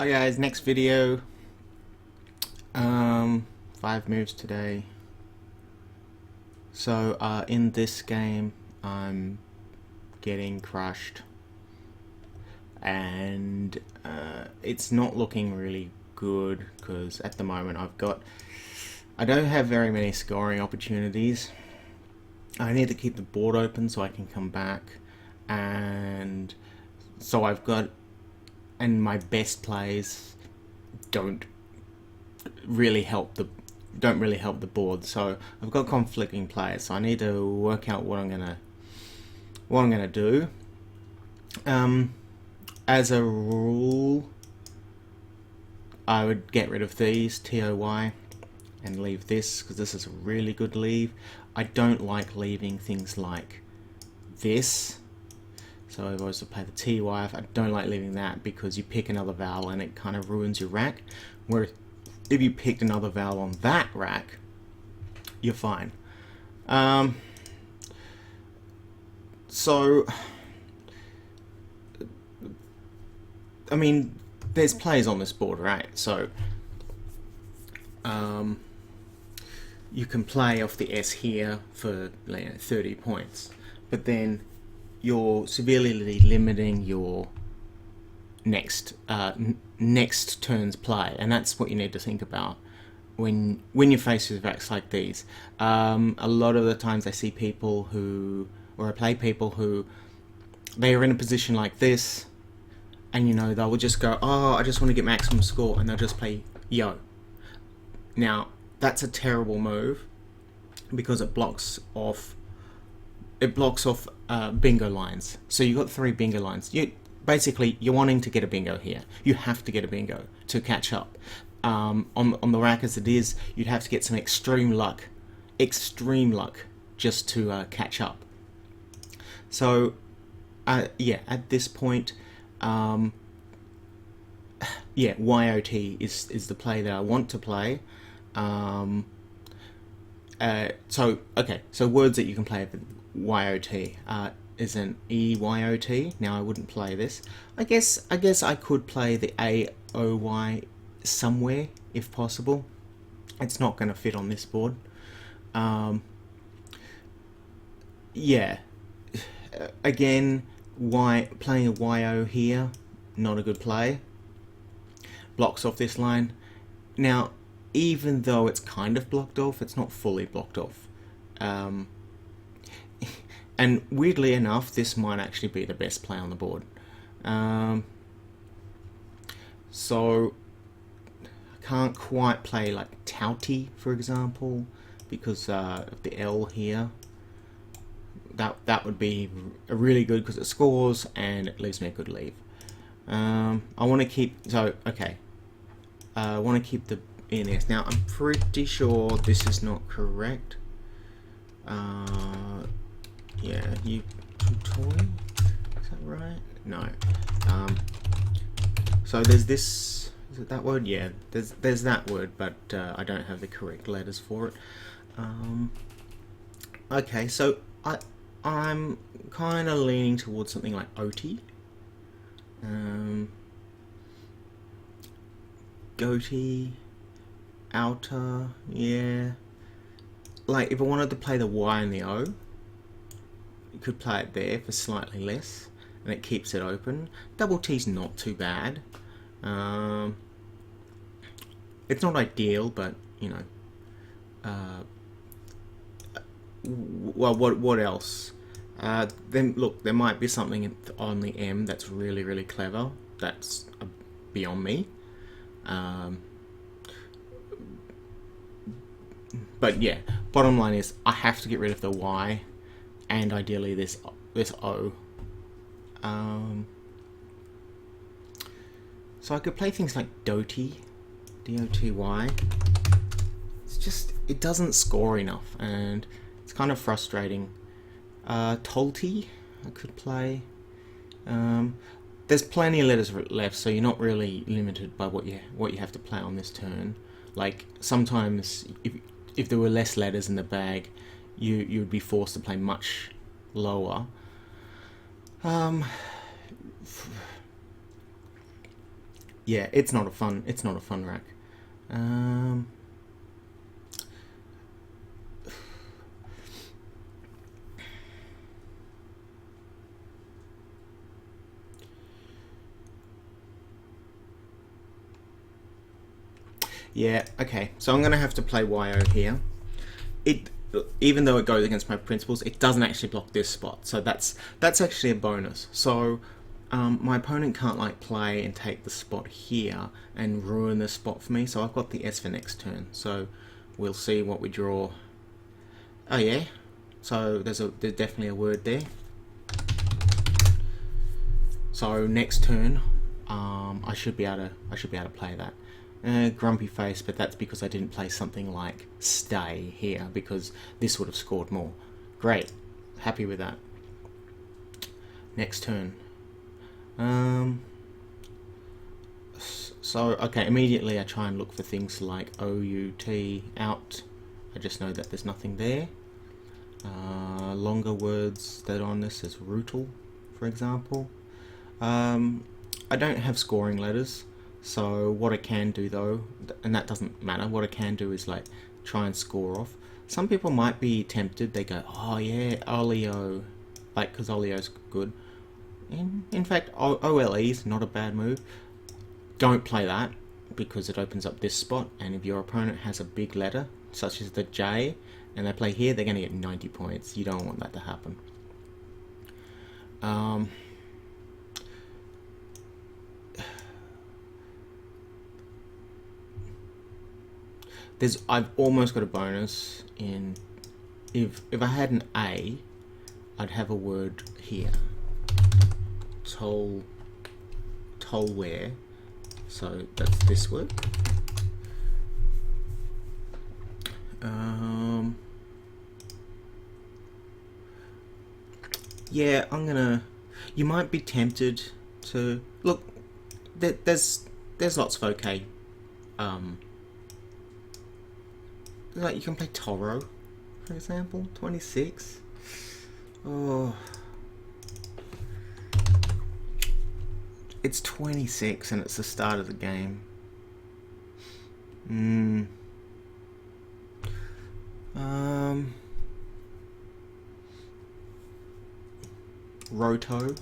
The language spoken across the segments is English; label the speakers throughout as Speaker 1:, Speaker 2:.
Speaker 1: Hi guys, next video. 5 moves today. So in this game I'm getting crushed and it's not looking really good because at the moment I don't have very many scoring opportunities. I need to keep the board open so I can come back, and so and my best plays don't really help the board. So I've got conflicting players, so I need to work out what I'm gonna do. As a rule, I would get rid of these TOY and leave this because this is a really good leave. I don't like leaving things like this. So if I was to play the TY, I don't like leaving that because you pick another vowel and it kind of ruins your rack. Whereas if you picked another vowel on that rack, you're fine. So, I mean, there's plays on this board, right? So, you can play off the S here for 30 points, but then you're severely limiting your next turn's play, and that's what you need to think about when you're faced with racks like these. A lot of the times I see people I play people who they are in a position like this, and they will just go, oh, I just want to get maximum score, and they'll just play yo. Now that's a terrible move because it blocks off bingo lines. So you've got 3 bingo lines. You're wanting to get a bingo here. You have to get a bingo to catch up. On the rack as it is, you'd have to get some extreme luck just to catch up. So at this point, YOT is the play that I want to play. So words that you can play with YOT is an EYOT. Now I wouldn't play this. I guess I could play the AOY somewhere if possible. It's not going to fit on this board. Again, playing a YO here, not a good play. Blocks off this line. Now, even though it's kind of blocked off, it's not fully blocked off. And weirdly enough, this might actually be the best play on the board. So I can't quite play like Touty, for example, because of the L here. That would be really good because it scores and it leaves me a good leave. I want to keep I want to keep the NS. Now I'm pretty sure this is not correct. You toy? Is that right? No. So there's this. Is it that word? Yeah. There's that word, but I don't have the correct letters for it. Okay, so I'm kind of leaning towards something like OT. Goatee, outer, yeah. Like if I wanted to play the Y and the O, you could play it there for slightly less, and it keeps it open. Double T's not too bad. It's not ideal, but well, what else? Then look, there might be something on the M that's really clever. That's beyond me. But yeah, bottom line is I have to get rid of the Y, and ideally this O. So I could play things like Doty, D-O-T-Y. It doesn't score enough, and it's kind of frustrating. Tolty, I could play. There's plenty of letters left, so you're not really limited by what you have to play on this turn. Like sometimes, if there were less letters in the bag, you would be forced to play much lower. yeah, it's not a fun rack. Yeah, okay, so I'm gonna have to play YO here. It, even though it goes against my principles, it doesn't actually block this spot, so that's actually a bonus. So my opponent can't like play and take the spot here and ruin the spot for me, so I've got the S for next turn. So we'll see what we draw. Oh yeah, so there's definitely a word there. So next turn, I should be able to play that. Grumpy face, but that's because I didn't play something like stay here, because this would have scored more. Great, happy with that. Next turn. So okay, immediately I try and look for things like OUT out. I just know that there's nothing there. Longer words that are on this is rootle, for example. I don't have scoring letters, so what I can do though, and that doesn't matter, what I can do is like try and score off. Some people might be tempted, they go, oh yeah, Olio, like, because Olio's good. In fact, OLE is not a bad move. Don't play that, because it opens up this spot, and if your opponent has a big letter, such as the J, and they play here, they're going to get 90 points. You don't want that to happen. I've almost got a bonus in, if I had an A, I'd have a word here. Tolware. So that's this word. Yeah, you might be tempted to look. There's lots of okay. Like you can play Toro, for example, 26. Oh, it's 26 and it's the start of the game. Roto.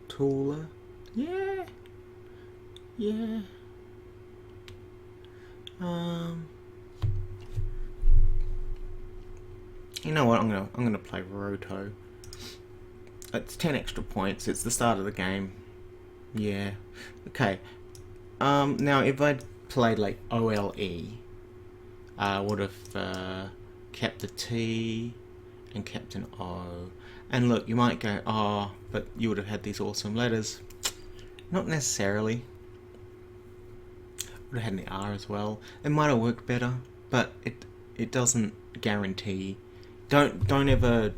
Speaker 1: Tooler. Yeah. Yeah. You know what? I'm gonna play Roto. It's 10 extra points. It's the start of the game. Yeah. Okay. Now if I'd played like OLE, I would have kept the T and kept an O. And look, you might go, oh, but you would have had these awesome letters. Not necessarily. Would have had an R as well. It might have worked better, but it doesn't guarantee. Don't ever,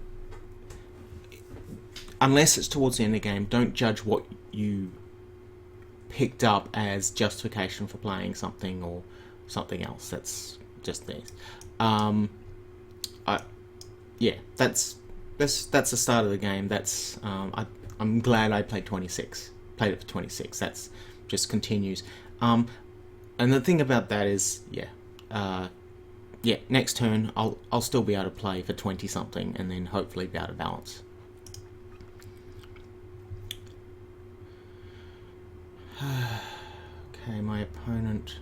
Speaker 1: unless it's towards the end of the game, don't judge what you picked up as justification for playing something or something else. That's just there. Yeah, that's the start of the game. That's I'm glad I played 26. Played it for 26. That's just continues. And the thing about that is, yeah, next turn I'll still be able to play for 20 something, and then hopefully be able to balance. Okay, my opponent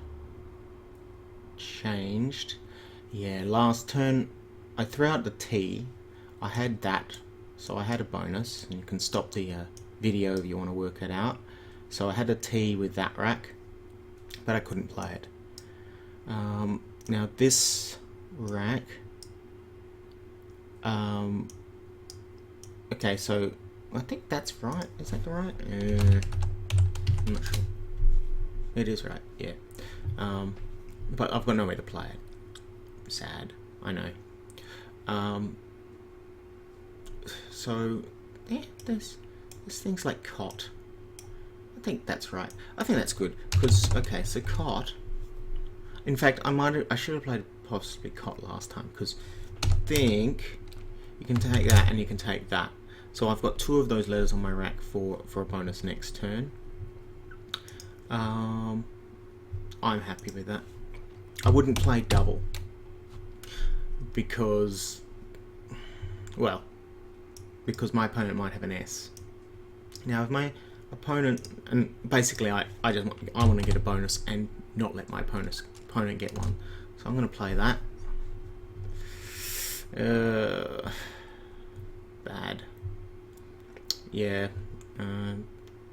Speaker 1: changed. Yeah, last turn I threw out the T. I had that, so I had a bonus, and you can stop the video if you want to work it out. So I had a T with that rack, but I couldn't play it. Now this rack, okay, so I think that's right. Is that right? I'm not sure. It is right, yeah. But I've got no way to play it. Sad, I know. So yeah, there's things like cot. I think that's right. I think that's good because okay, so cot. In fact, I should have played possibly cot last time because I think you can take that and you can take that. So I've got 2 of those letters on my rack for a bonus next turn. I'm happy with that. I wouldn't play double because, well, because my opponent might have an S. Now if my opponent, and basically I want to get a bonus and not let my opponent get one. So I'm going to play that. Bad. Yeah,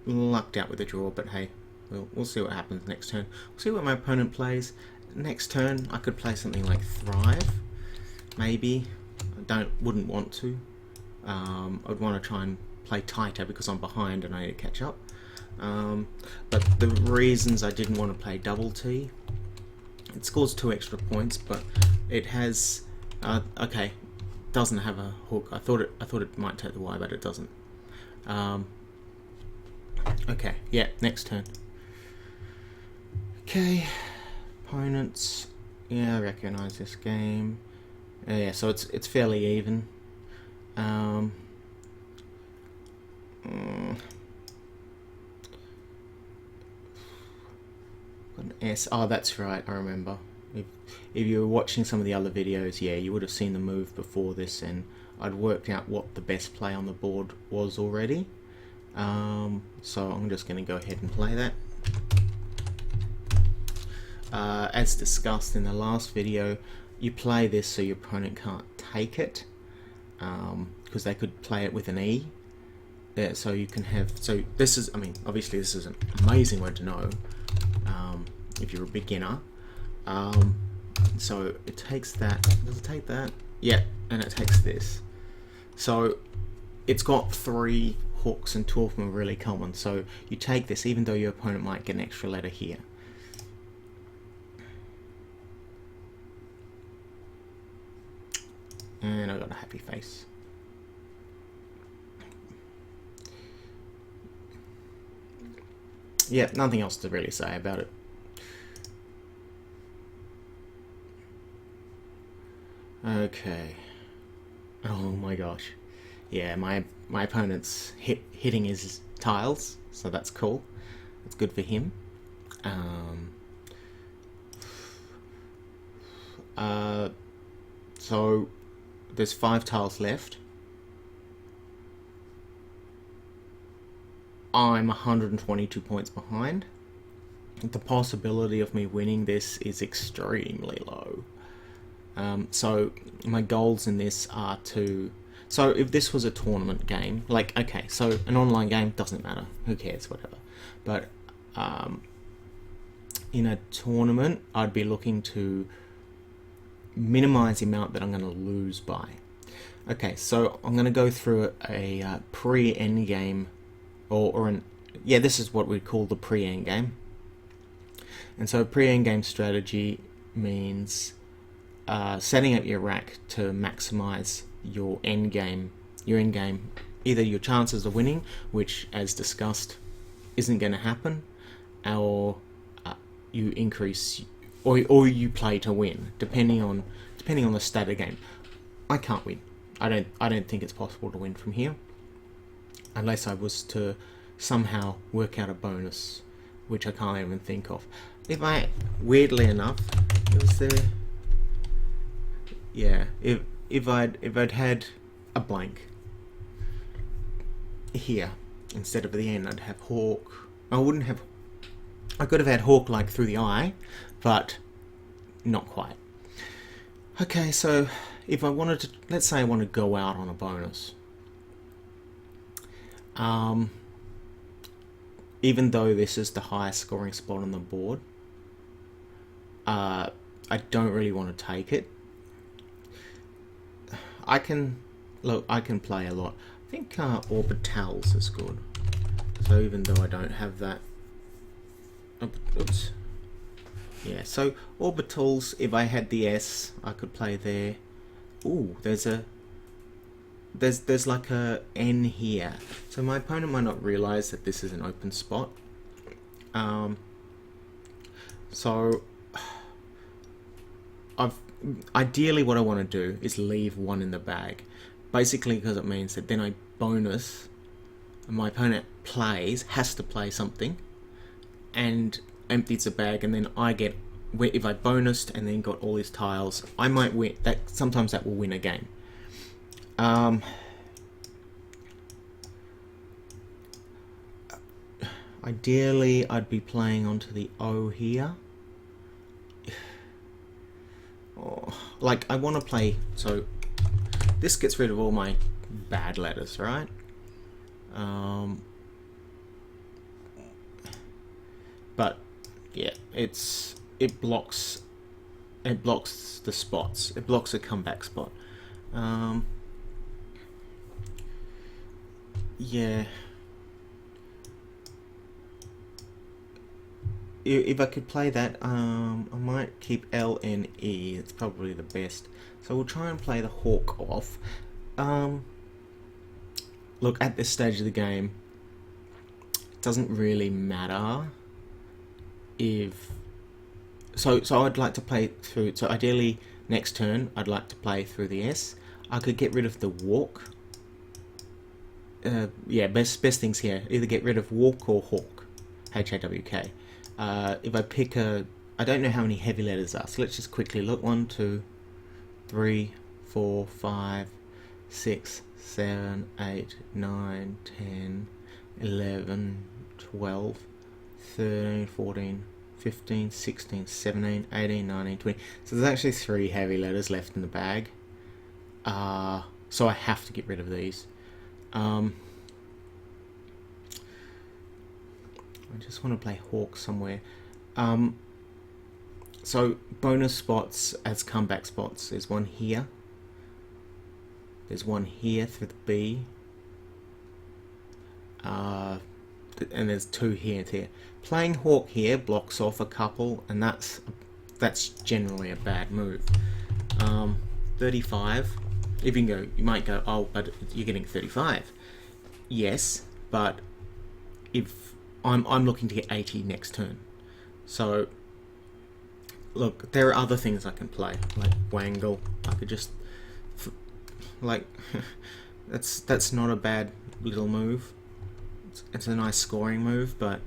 Speaker 1: lucked out with a draw, but hey, we'll see what happens next turn. We'll see what my opponent plays. Next turn, I could play something like Thrive, maybe. Wouldn't want to. I'd want to try and play tighter because I'm behind and I need to catch up. But the reasons I didn't want to play Double T, it scores 2 extra points, but it has okay, doesn't have a hook. I thought it might take the Y, but it doesn't. Okay, yeah, next turn. Okay, opponents. Yeah, I recognise this game. Yeah, so it's fairly even. Got an S. Oh, that's right. I remember. If you were watching some of the other videos, yeah, you would have seen the move before this, and I'd worked out what the best play on the board was already. So I'm just going to go ahead and play that. As discussed in the last video, you play this so your opponent can't take it, because they could play it with an E. So you can have, so this is, I mean, obviously this is an amazing word to know if you're a beginner. So it takes that, does it take that? Yeah, and it takes this. So it's got 3 hooks and 2 of them are really common. So you take this even though your opponent might get an extra letter here. And I got a happy face. Yeah, nothing else to really say about it. Okay. Oh my gosh. Yeah, my opponent's hitting his tiles, so that's cool. That's good for him. So there's 5 tiles left. I'm 122 points behind. The possibility of me winning this is extremely low. So my goals in this are to... So if this was a tournament game, like, okay, so an online game, doesn't matter. Who cares, whatever. But in a tournament, I'd be looking to minimize the amount that I'm going to lose by. Okay, so I'm going to go through a pre-end game, yeah, this is what we'd call the pre-end game. And so pre-end game strategy means setting up your rack to maximize your end game. Either your chances of winning, which, as discussed, isn't going to happen, or you increase, or you play to win, depending on the stat of game. I can't win. I don't think it's possible to win from here, unless I was to somehow work out a bonus, which I can't even think of. Weirdly enough, it was there. Yeah, if I'd had a blank here instead of the end, I'd have hawk. I could have had hawk like through the eye, but not quite. Okay, so if I wanted to, let's say I want to go out on a bonus. Even though this is the highest scoring spot on the board, I don't really want to take it. I can play a lot. I think orbitals is good. So even though I don't have that, oops. Yeah, so orbitals, if I had the S, I could play there. Ooh, there's like a N here. So my opponent might not realize that this is an open spot. So ideally what I want to do is leave 1 in the bag, basically because it means that then I bonus, and my opponent has to play something, and empties the bag, and then I get, if I bonused and then got all his tiles, I might win. Sometimes that will win a game. Ideally, I'd be playing onto the O here. Like, I want to play, so this gets rid of all my bad letters, right? But yeah, it blocks the spots. It blocks a comeback spot. Yeah. If I could play that, I might keep L and E. It's probably the best. So we'll try and play the hawk off. Look, at this stage of the game, it doesn't really matter if... So I'd like to play through... So ideally, next turn, I'd like to play through the S. I could get rid of the walk. Yeah, best things here. Either get rid of walk or hawk. H-A-W-K. If I pick a... I don't know how many heavy letters are, so let's just quickly look. 1, 2, 3, 4, 5, 6, 7, 8, 9, 10, 11, 12, 13, 14, 15, 16, 17, 18, 19, 20. So there's actually 3 heavy letters left in the bag. So I have to get rid of these. I just want to play hawk somewhere. So bonus spots as comeback spots. There's one here. There's one here through the B. And there's 2 here and here. Playing hawk here blocks off a couple, and that's generally a bad move. 35. If you might go, oh, but you're getting 35. Yes, but if I'm looking to get 80 next turn. So look, there are other things I can play, like wangle. I could just like that's not a bad little move. It's a nice scoring move, but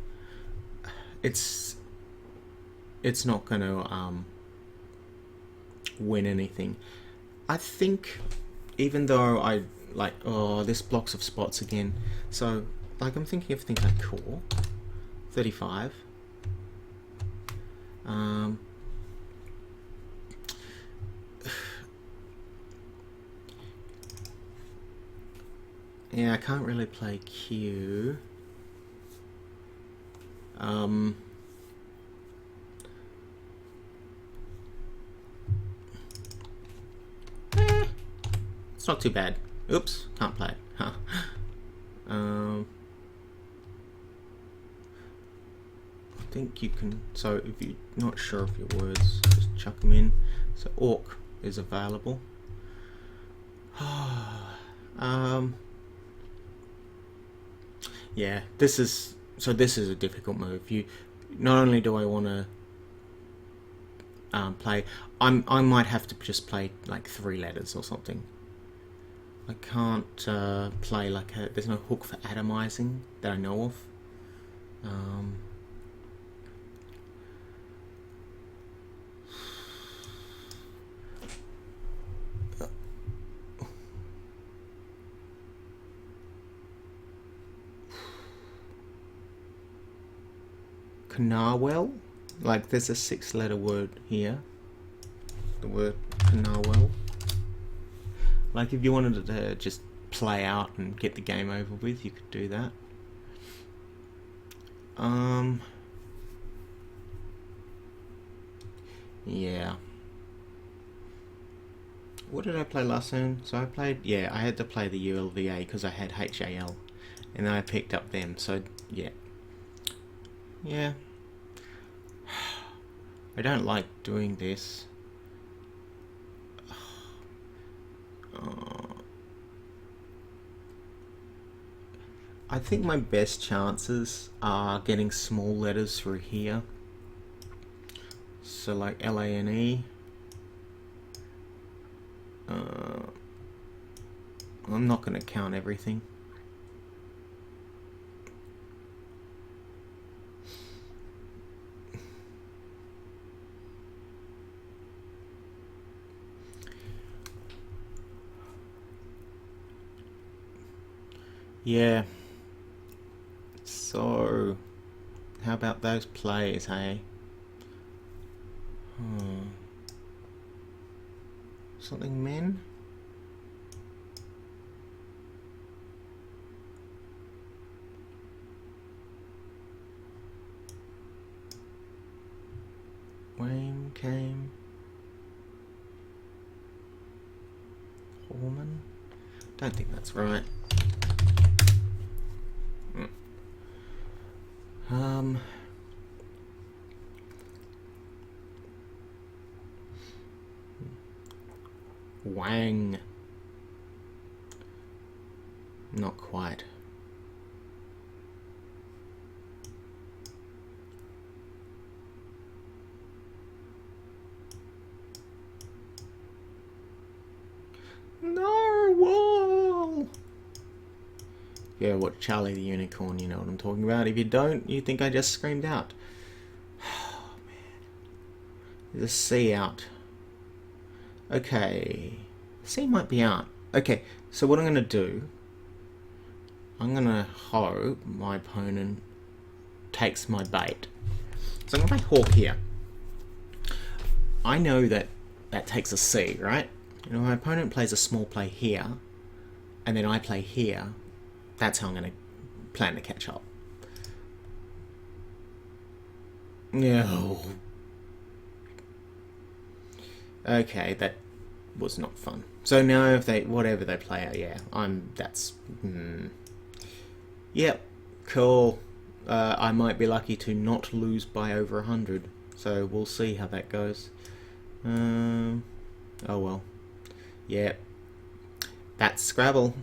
Speaker 1: it's not going to win anything. I think, even though I like, oh, this blocks of spots again. So like, I'm thinking of things like core 35. Yeah, I can't really play Q. It's not too bad. Oops, can't play it. Huh. I think you can. So if you're not sure of your words, just chuck them in. So orc is available. Yeah, this is a difficult move. Not only do I want to play, I might have to just play like 3 letters or something. I can't play like there's no hook for atomizing that I know of. Canarwell, like there's a 6-letter word here. The word Canarwell. Like if you wanted to just play out and get the game over with, you could do that. Yeah. What did I play last turn? So I had to play the ULVA because I had HAL, and then I picked up them. So yeah. I don't like doing this. I think my best chances are getting small letters through here. So like LANE. I'm not going to count everything. Yeah. So, how about those plays, hey? Something men? Wayne came. Horman? Don't think that's right. Wang. Not quite. Narwhal! Yeah, what, Charlie the Unicorn, you know what I'm talking about. If you don't, you think I just screamed out. Oh, man. There's a C out. Okay. C might be out. Okay, so what I'm going to do, I'm going to hope my opponent takes my bait. So I'm going to play Hawk here. I know that that takes a C, right? You know, my opponent plays a small play here, and then I play here. That's how I'm going to plan to catch up. No. Okay, that was not fun. So now if they, whatever they play, yeah, Yep, cool. I might be lucky to not lose by over 100. So we'll see how that goes. Oh well. Yeah. That's Scrabble.